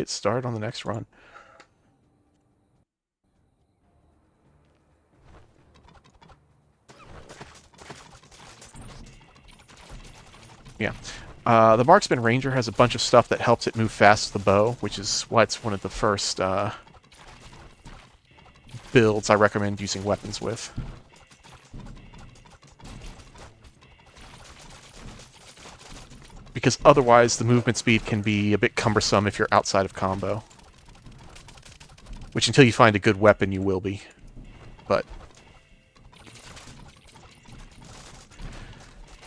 get started on the next run. Yeah. The Marksman Ranger has a bunch of stuff that helps it move fast with the bow, which is why it's one of the first builds I recommend using weapons with. Because otherwise the movement speed can be a bit cumbersome if you're outside of combo. Which until you find a good weapon you will be. But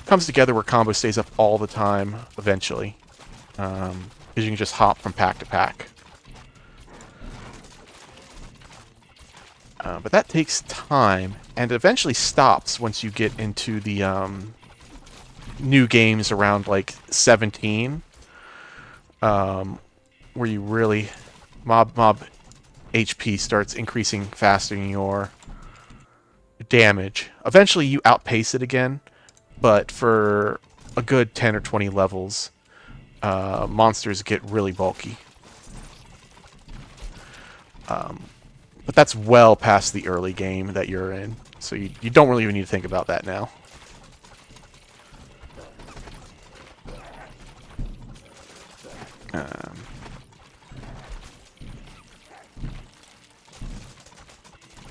comes together where combo stays up all the time eventually. Because you can just hop from pack to pack. But that takes time, and it eventually stops once you get into the new games around like 17, where you really mob HP starts increasing faster than your damage. Eventually you outpace it again, but for a good 10 or 20 levels, monsters get really bulky. But that's well past the early game that you're in, so you don't really even need to think about that now.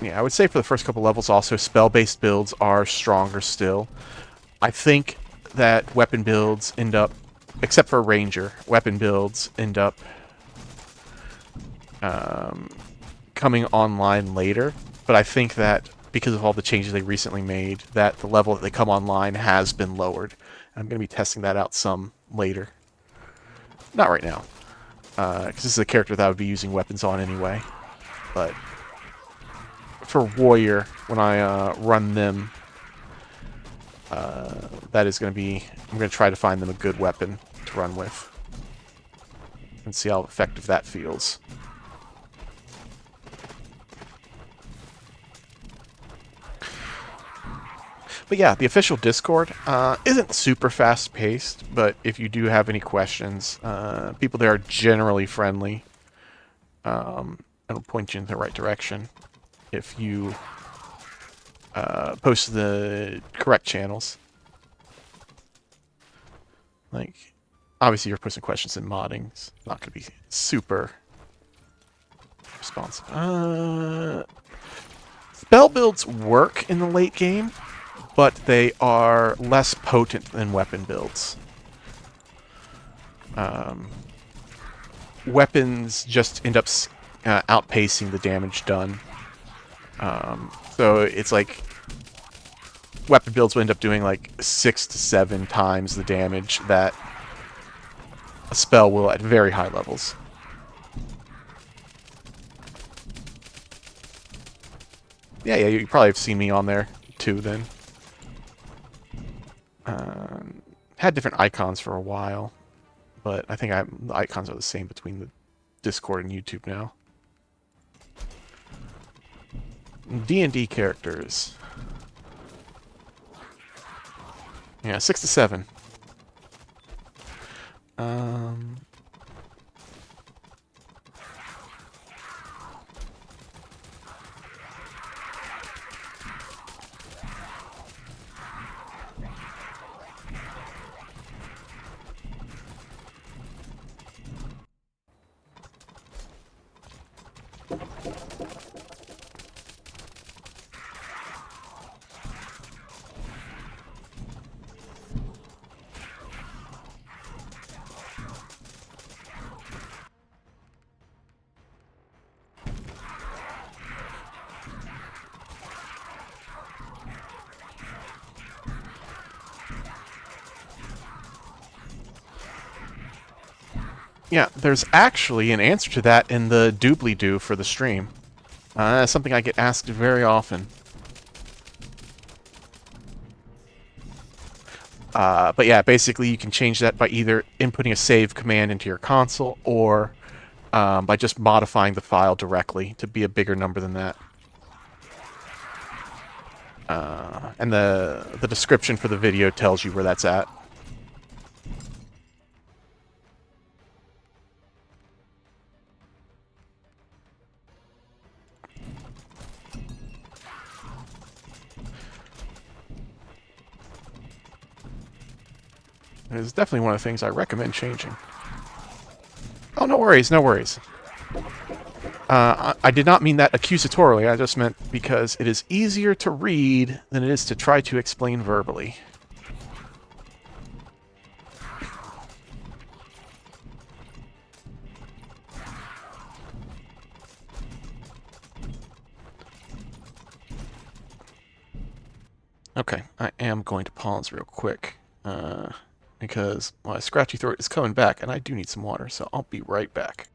Yeah, I would say for the first couple levels also, spell-based builds are stronger still. I think that weapon builds end up, except for Ranger, weapon builds end up coming online later. But I think that because of all the changes they recently made, that the level that they come online has been lowered. I'm going to be testing that out some later. Not right now, because this is a character that I would be using weapons on anyway. But for Warrior, when I run them, that is going to be... I'm going to try to find them a good weapon to run with. And see how effective that feels. But yeah, the official Discord isn't super fast-paced, but if you do have any questions, people there are generally friendly. It'll point you in the right direction if you post the correct channels. Like, obviously you're posting questions in modding. It's not going to be super responsive. Spell builds work in the late game, but they are less potent than weapon builds. Weapons just end up outpacing the damage done. So it's like weapon builds will end up doing like 6 to 7 times the damage that a spell will at very high levels. Yeah, you probably have seen me on there too then. Had different icons for a while, but I think the icons are the same between the Discord and YouTube now. D&D characters. Yeah, 6 to 7. Yeah, there's actually an answer to that in the doobly-doo for the stream. That's something I get asked very often. But yeah, basically you can change that by either inputting a save command into your console or by just modifying the file directly to be a bigger number than that. And the description for the video tells you where that's at. It is definitely one of the things I recommend changing. Oh, no worries, no worries. I did not mean that accusatorily, I just meant because it is easier to read than it is to try to explain verbally. Okay, I am going to pause real quick, because my scratchy throat is coming back, and I do need some water, so I'll be right back.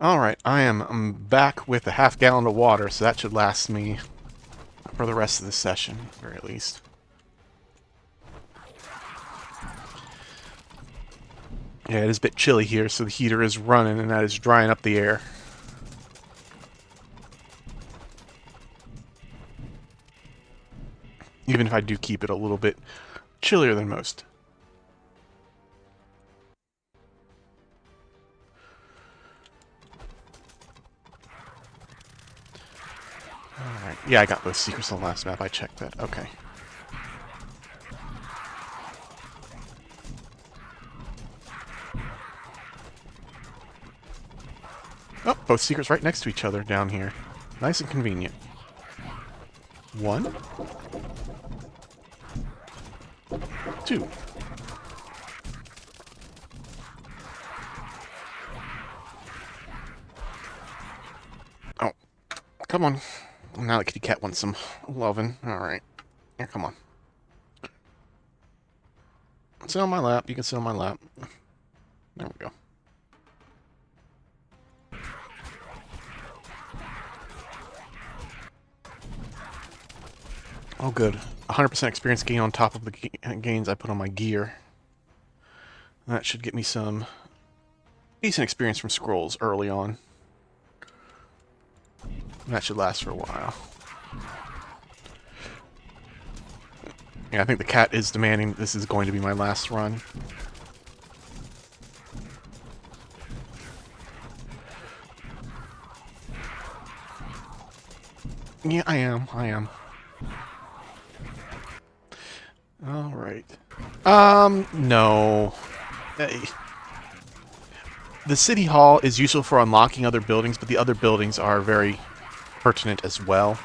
Alright, I'm back with a half gallon of water, so that should last me for the rest of the session, at the very least. Yeah, it is a bit chilly here, so the heater is running, and that is drying up the air. Even if I do keep it a little bit chillier than most. Alright, yeah, I got those secrets on the last map, I checked that, okay. Oh, both secrets right next to each other down here. Nice and convenient. One. Two. Oh, come on. Now the kitty cat wants some loving. Alright. Here, come on. Sit on my lap. You can sit on my lap. There we go. Oh, good. 100% experience gain on top of the gains I put on my gear. That should get me some decent experience from scrolls early on. That should last for a while. Yeah, I think the cat is demanding this is going to be my last run. Yeah, I am. Alright. No. Hey. The City Hall is useful for unlocking other buildings, but the other buildings are very pertinent as well.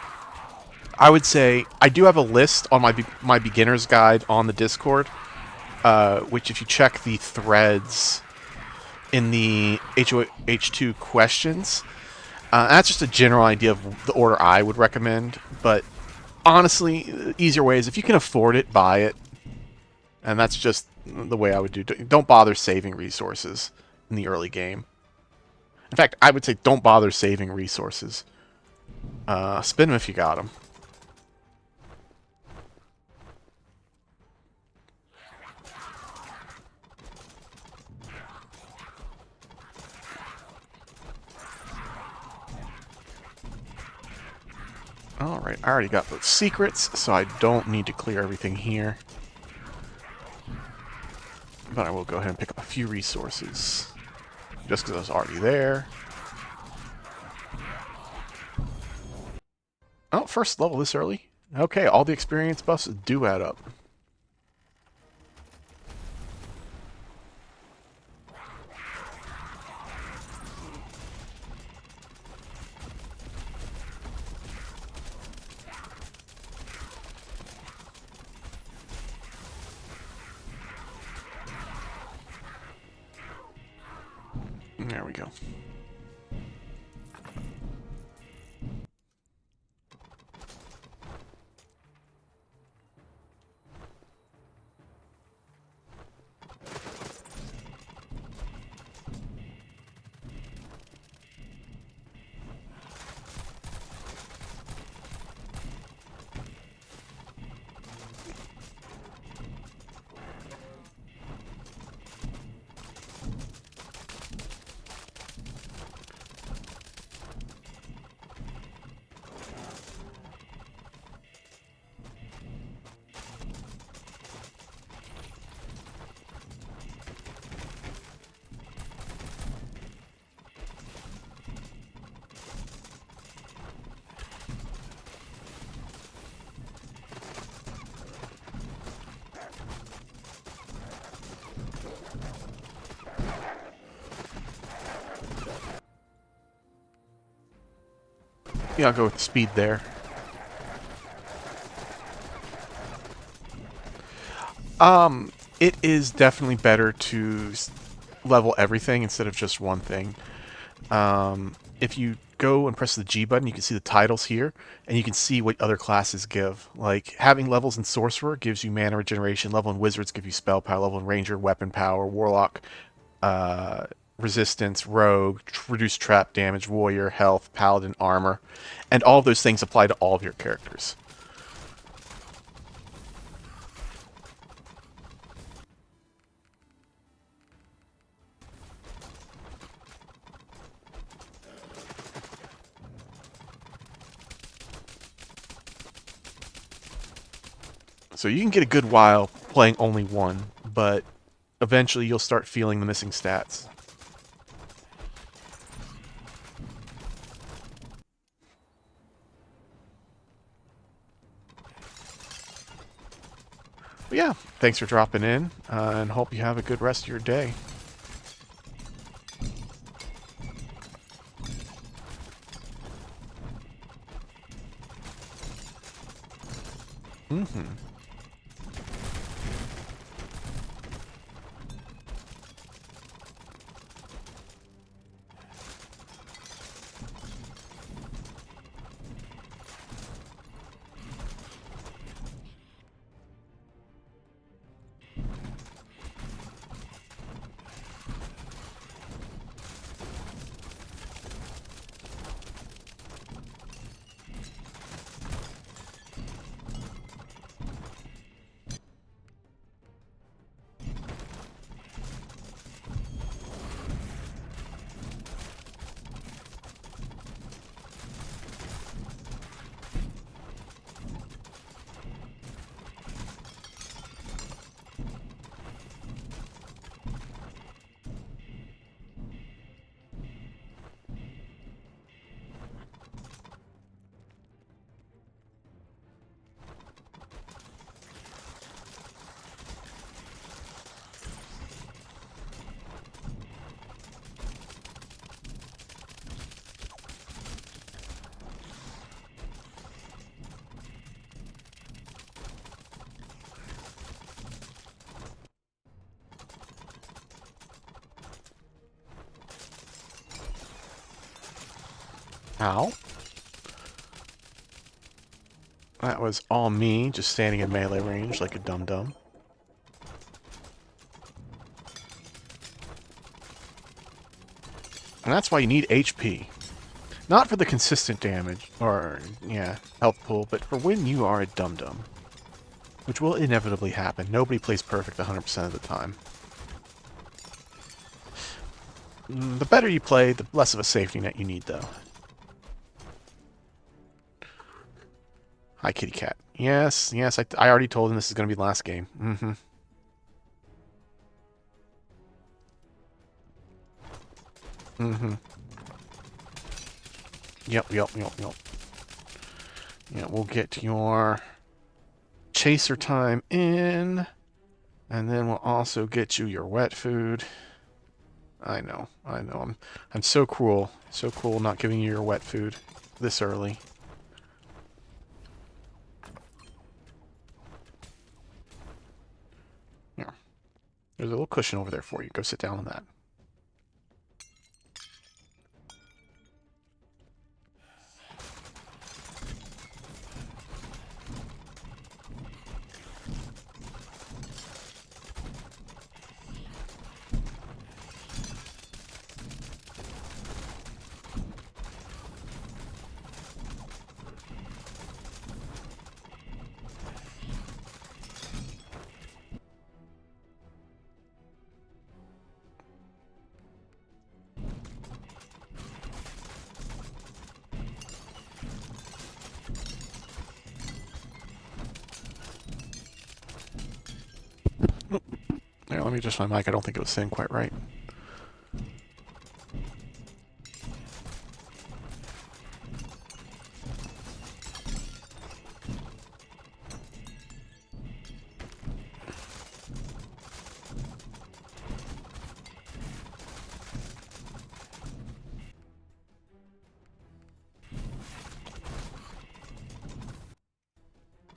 I would say I do have a list on my beginner's guide on the Discord, which if you check the threads in the HOH2 questions, that's just a general idea of the order I would recommend, but honestly, easier way is if you can afford it, buy it. And that's just the way I would do it. Don't bother saving resources in the early game. In fact, I would say don't bother saving resources. Spend them if you got them. Alright, I already got those secrets, so I don't need to clear everything here. But I will go ahead and pick up a few resources. Just because I was already there. Oh, first level this early? Okay, all the experience buffs do add up. There we go. Yeah, I'll go with speed there. It is definitely better to level everything instead of just one thing. If you go and press the G button, you can see the titles here, and you can see what other classes give. Like, having levels in Sorcerer gives you mana regeneration, level in Wizards give you spell power, level in Ranger, weapon power, Warlock, resistance, Rogue, reduced trap damage, Warrior, health, Paladin, armor, and all of those things apply to all of your characters. So you can get a good while playing only one, but eventually you'll start feeling the missing stats. But yeah, thanks for dropping in, and hope you have a good rest of your day. Mm-hmm. Ow. That was all me, just standing in melee range like a dum-dum. And that's why you need HP. Not for the consistent damage, or, yeah, health pool, but for when you are a dum-dum. Which will inevitably happen. Nobody plays perfect 100% of the time. The better you play, the less of a safety net you need, though. Hi, kitty cat. Yes, yes, I already told him this is going to be the last game. Mm-hmm. Mm-hmm. Yep. Yeah, we'll get your chaser time in, and then we'll also get you your wet food. I know. I'm so cruel. So cruel not giving you your wet food this early. Here. There's a little cushion over there for you. Go sit down on that. Here, let me adjust my mic. I don't think it was saying quite right.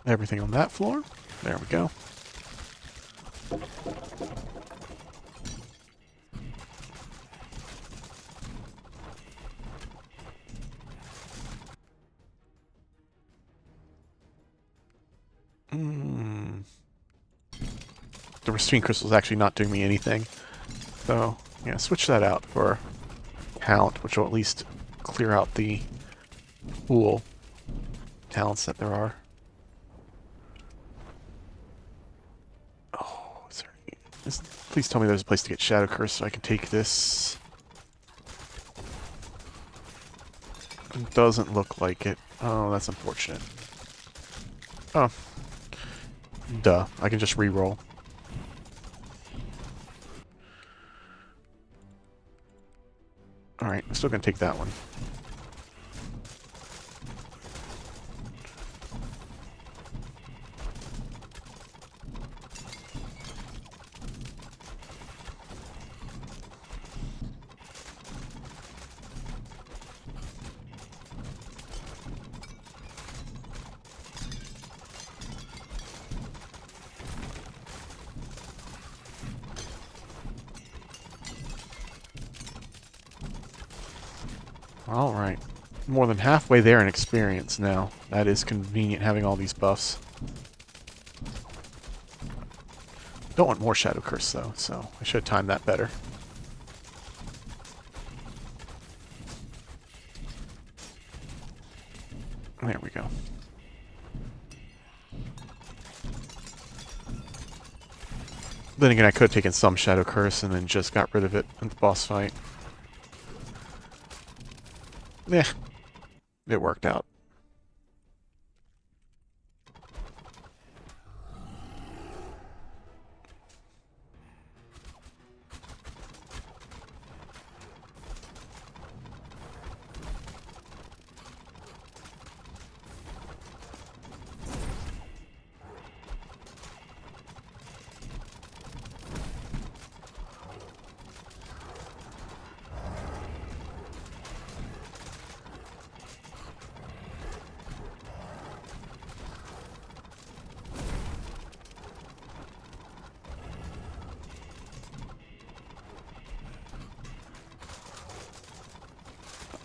Everything on that floor. There we go. The restraint crystal is actually not doing me anything. So, yeah, switch that out for talent, which will at least clear out the pool talents that there are. Oh, is there... Please tell me there's a place to get Shadow Curse so I can take this. It doesn't look like it. Oh, that's unfortunate. Oh. Duh. I can just re-roll. Alright, I'm still gonna take that one. Alright. More than halfway there in experience now. That is convenient having all these buffs. Don't want more Shadow Curse though, so I should time that better. There we go. Then again, I could have taken some Shadow Curse and then just got rid of it in the boss fight. Yeah, it worked out.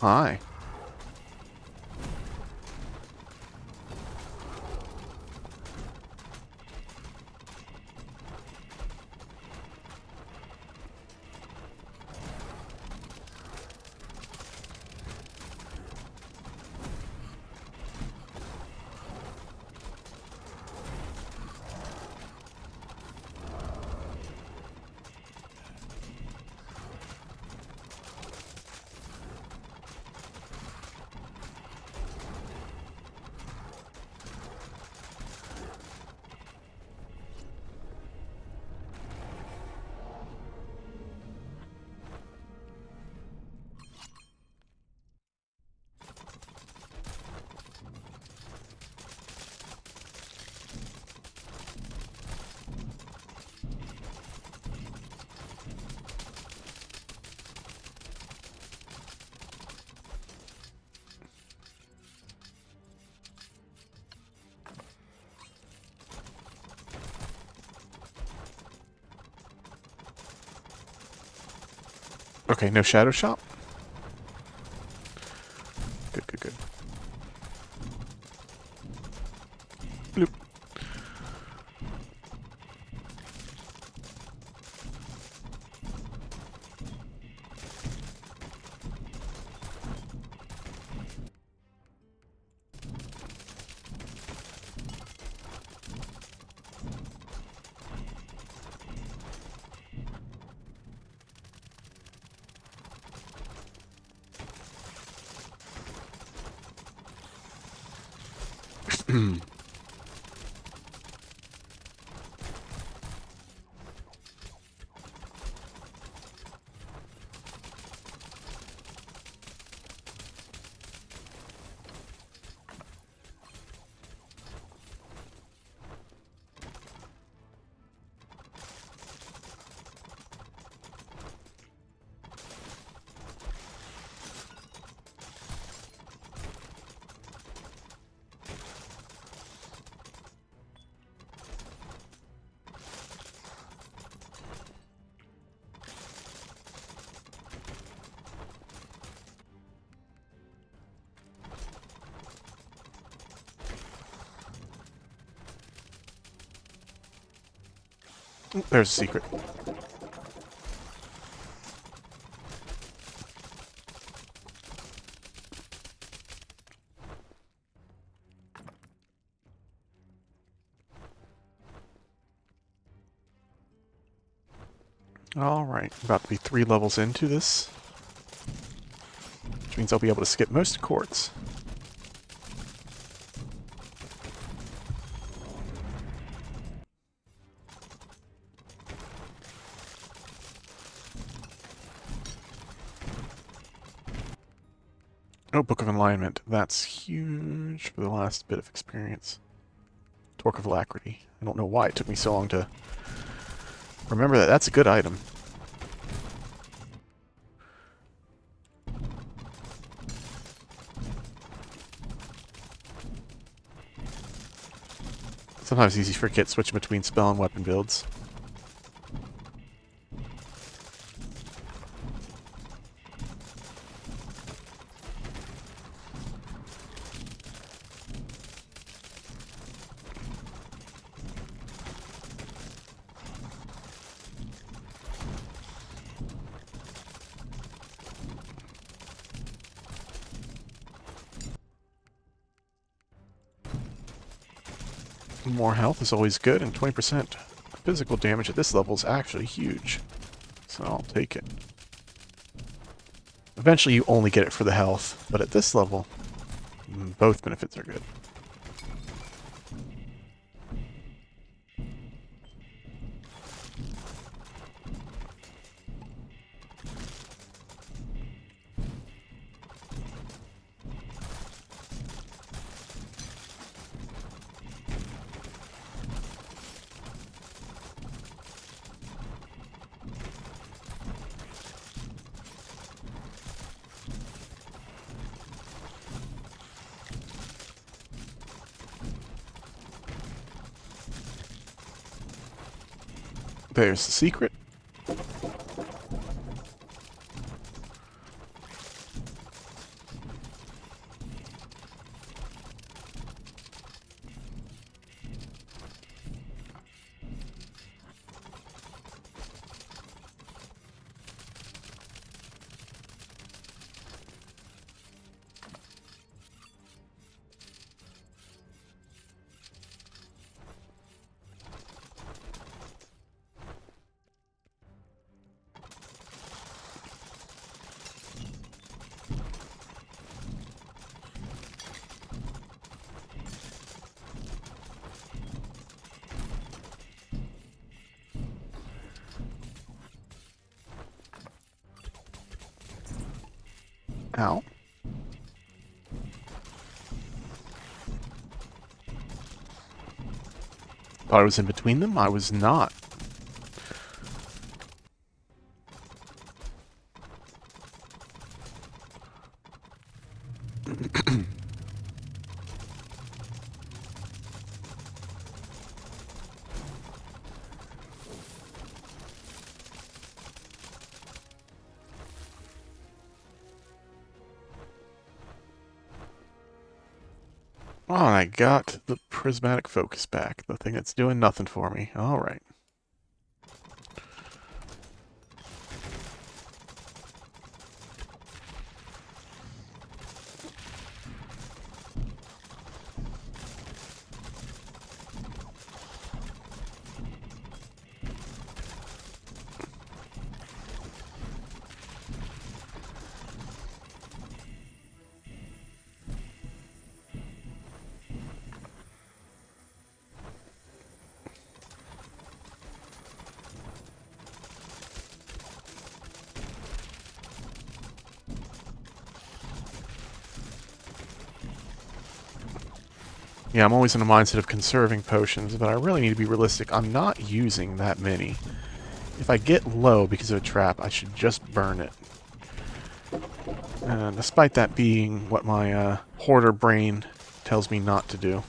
Hi. Okay, no shadow shot. Good, good, good. Bloop. There's a secret. Alright, about to be 3 levels into this. Which means I'll be able to skip most courts. Oh, Book of Alignment. That's huge for the last bit of experience. Torque of Alacrity. I don't know why it took me so long to remember that. That's a good item. Sometimes it's easy to forget switching between spell and weapon builds. More health is always good, and 20% physical damage at this level is actually huge. So I'll take it. Eventually you only get it for the health, but at this level, both benefits are good. There's the secret. Ow. Thought I was in between them? I was not. Oh, and I got the prismatic focus back. The thing that's doing nothing for me. Alright. Yeah, I'm always in a mindset of conserving potions, but I really need to be realistic. I'm not using that many. If I get low because of a trap, I should just burn it. And despite that being what my hoarder brain tells me not to do.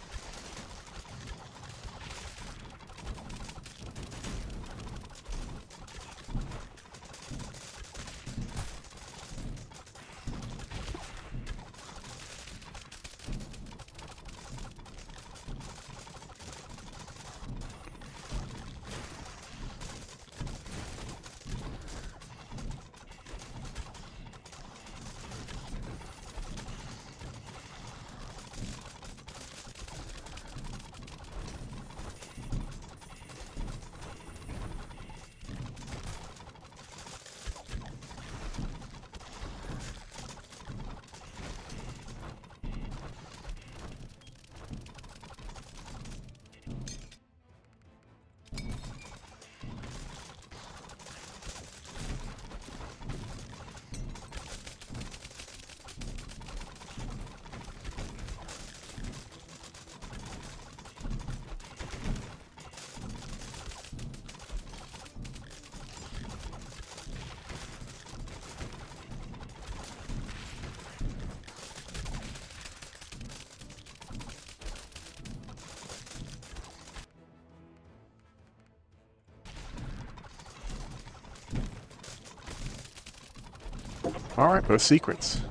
Alright, those secrets.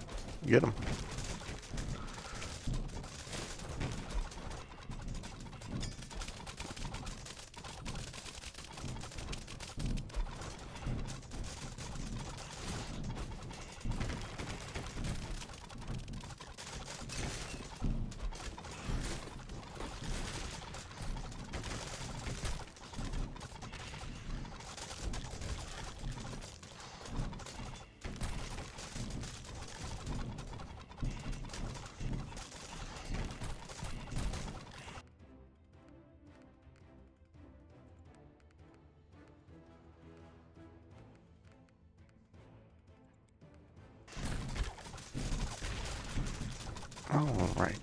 Get them. Alright.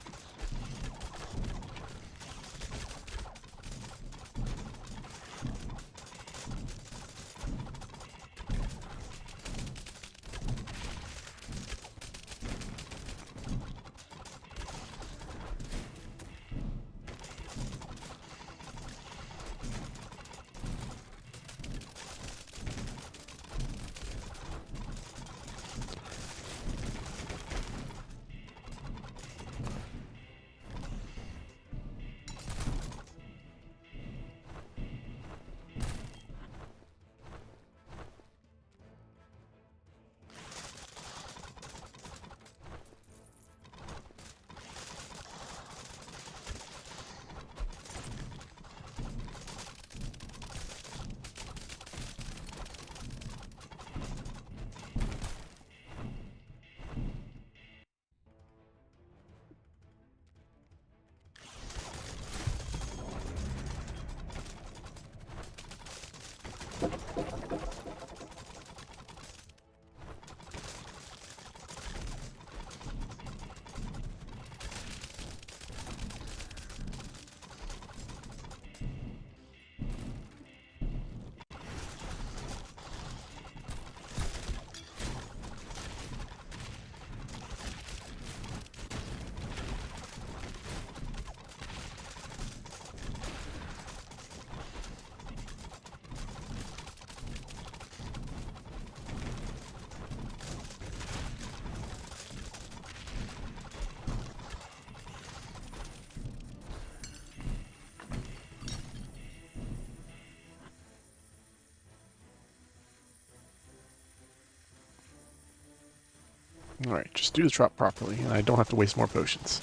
Alright, just do the drop properly, and I don't have to waste more potions.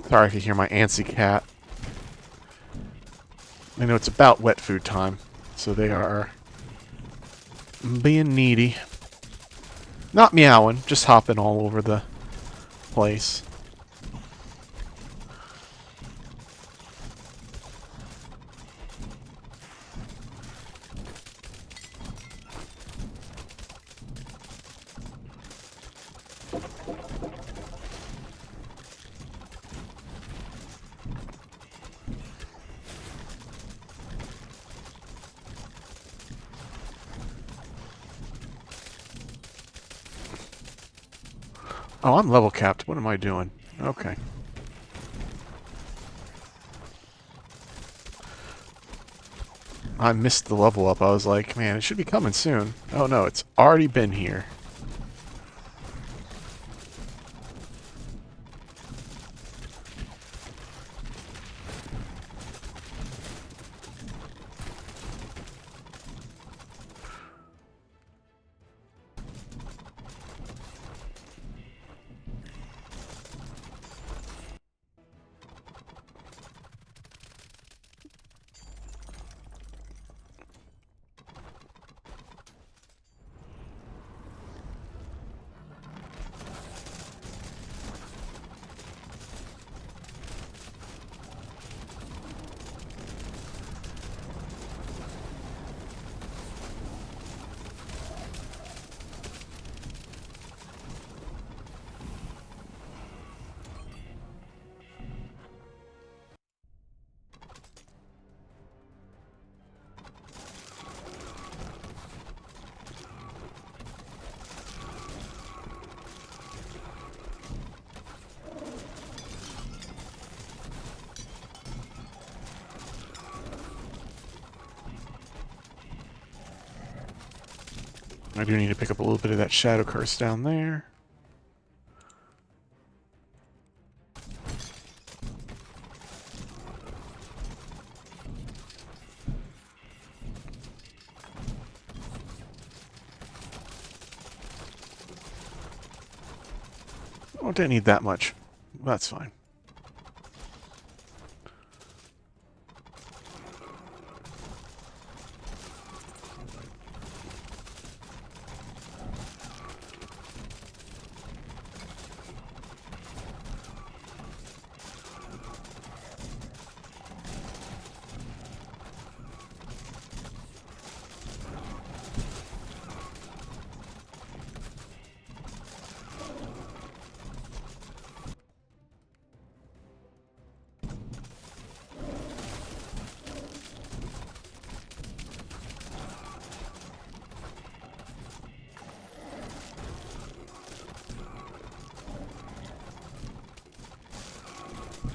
Sorry if you hear my antsy cat. I know it's about wet food time, so they are being needy. Not meowing, just hopping all over the place. Oh, I'm level capped. What am I doing? Okay. I missed the level up. I was like, man, it should be coming soon. Oh no, it's already been here. I do need to pick up a little bit of that shadow curse down there. Oh, didn't need that much. That's fine.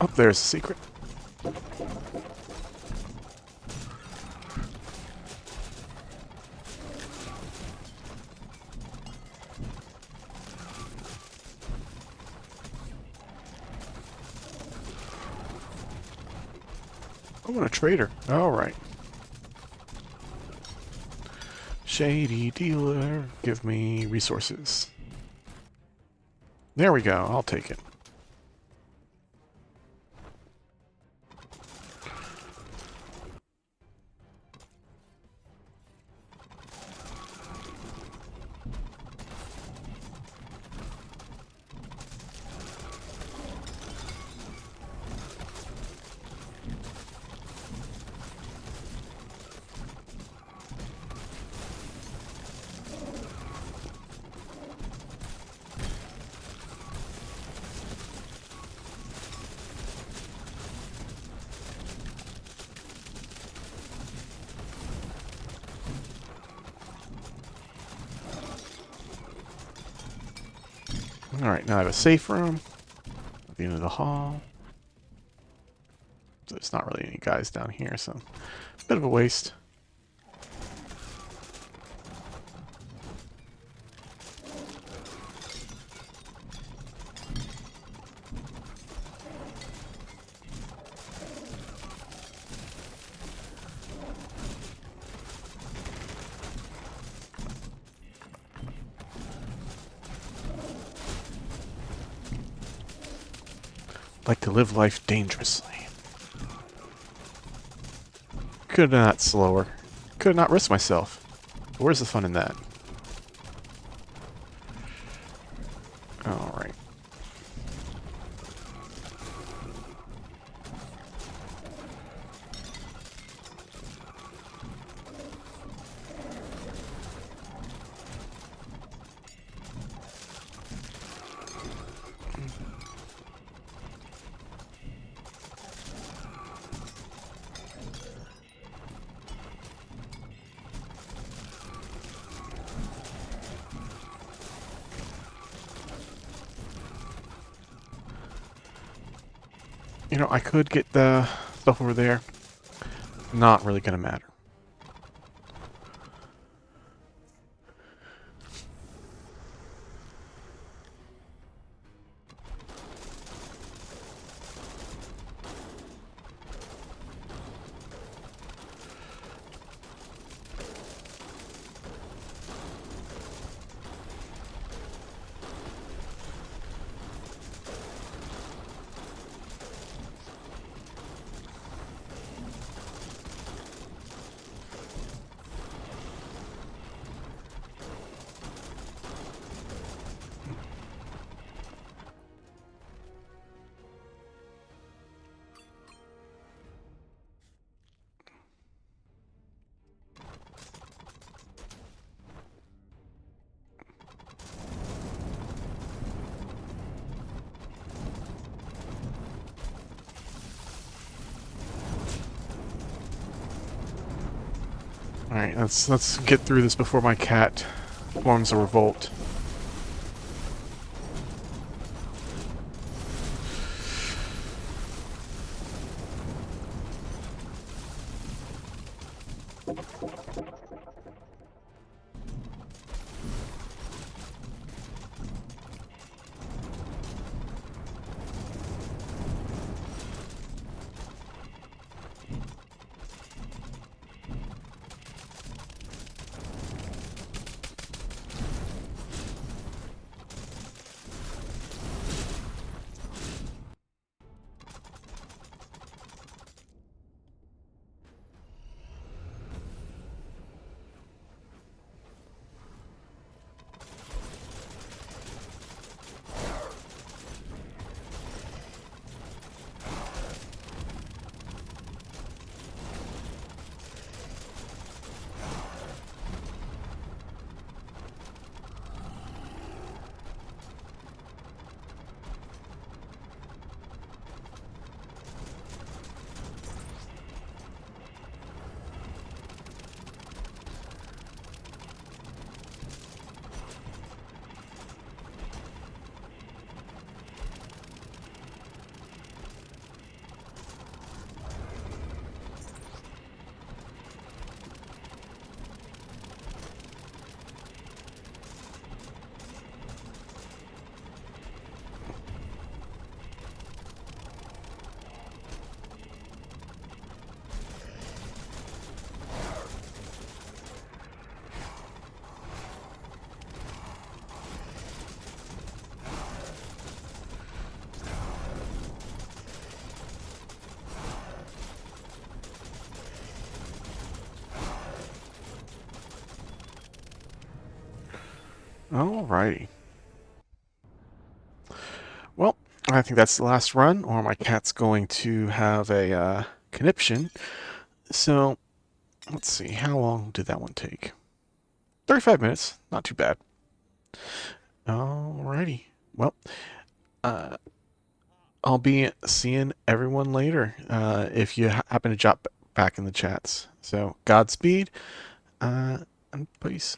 Oh, there's a secret. Oh, what a trader. All right. Shady dealer, give me resources. There we go. I'll take it. Alright, now I have a safe room at the end of the hall. There's not really any guys down here, so bit of a waste. Like to live life dangerously. Could have done that slower. Could have not risked myself. But where's the fun in that? Alright. You know, I could get the stuff over there. Not really gonna matter. Alright, let's get through this before my cat forms a revolt. Alrighty. Well, I think that's the last run, or my cat's going to have a conniption. So, let's see, how long did that one take? 35 minutes, not too bad. Alrighty. Well, I'll be seeing everyone later if you happen to drop back in the chats. So, Godspeed, and peace.